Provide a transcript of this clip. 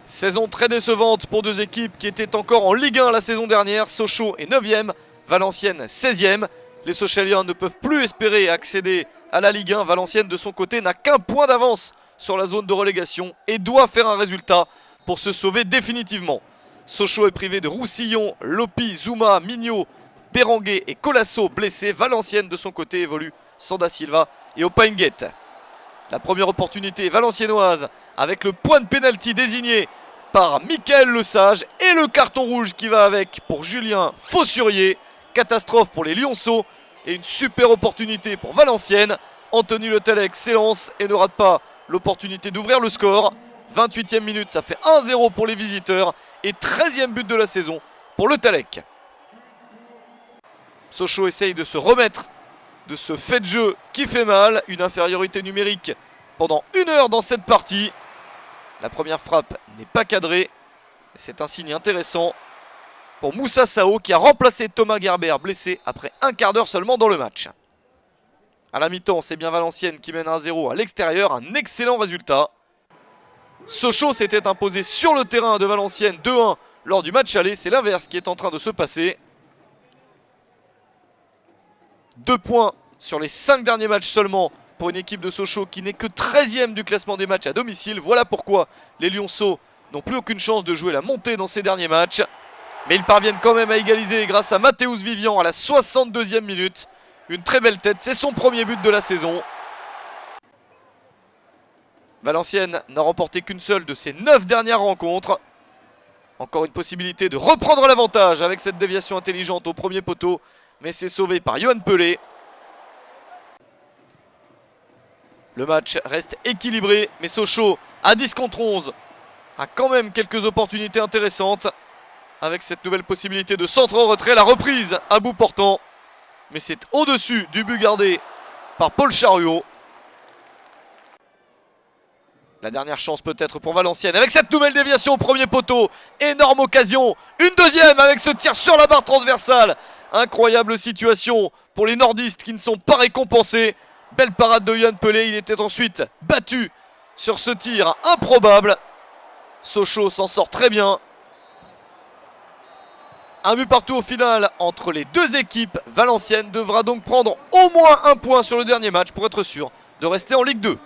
Saison très décevante pour deux équipes qui étaient encore en Ligue 1 la saison dernière. Sochaux est 9e, Valenciennes 16e. Les Sochaliens ne peuvent plus espérer accéder à la Ligue 1. Valenciennes de son côté n'a qu'un point d'avance sur la zone de relégation et doit faire un résultat pour se sauver définitivement. Sochaux est privé de Roussillon, Lopi, Zouma, Mignot, Berenguer et Colasso blessés. Valenciennes de son côté évolue sans Da Silva et Opainguet. La première opportunité valenciennoise avec le point de pénalty désigné par Michael Lesage et le carton rouge qui va avec pour Julien Faussurier. Catastrophe pour les Lionceaux et une super opportunité pour Valenciennes. Anthony Le Tallec s'élance et ne rate pas l'opportunité d'ouvrir le score. 28e minute, ça fait 1-0 pour les visiteurs et 13e but de la saison pour Le Tallec. Sochaux essaye de se remettre de ce fait de jeu qui fait mal. Une infériorité numérique pendant 1 heure dans cette partie. La première frappe n'est pas cadrée. C'est un signe intéressant pour Moussa Sao qui a remplacé Thomas Gerber blessé après un quart d'heure seulement dans le match. À la mi-temps, c'est bien Valenciennes qui mène 1-0 à l'extérieur. Un excellent résultat. Sochaux s'était imposé sur le terrain de Valenciennes 2-1 lors du match aller. C'est l'inverse qui est en train de se passer. 2 points sur les 5 derniers matchs seulement pour une équipe de Sochaux qui n'est que 13e du classement des matchs à domicile. Voilà pourquoi les Lionceaux n'ont plus aucune chance de jouer la montée dans ces derniers matchs. Mais ils parviennent quand même à égaliser grâce à Mathéus Vivian à la 62e minute. Une très belle tête, c'est son premier but de la saison. Valenciennes n'a remporté qu'une seule de ses 9 dernières rencontres. Encore une possibilité de reprendre l'avantage avec cette déviation intelligente au premier poteau. Mais c'est sauvé par Yohan Pelé. Le match reste équilibré, mais Sochaux, à 10 contre 11, a quand même quelques opportunités intéressantes. Avec cette nouvelle possibilité de centre en retrait, la reprise à bout portant. Mais c'est au-dessus du but gardé par Paul Chariot. La dernière chance peut-être pour Valenciennes avec cette nouvelle déviation au premier poteau. Énorme occasion. Une deuxième avec ce tir sur la barre transversale. Incroyable situation pour les nordistes qui ne sont pas récompensés. Belle parade de Yohan Pelé. Il était ensuite battu sur ce tir improbable. Sochaux s'en sort très bien. Un but partout au final entre les deux équipes. Valenciennes devra donc prendre au moins un point sur le dernier match pour être sûr de rester en Ligue 2.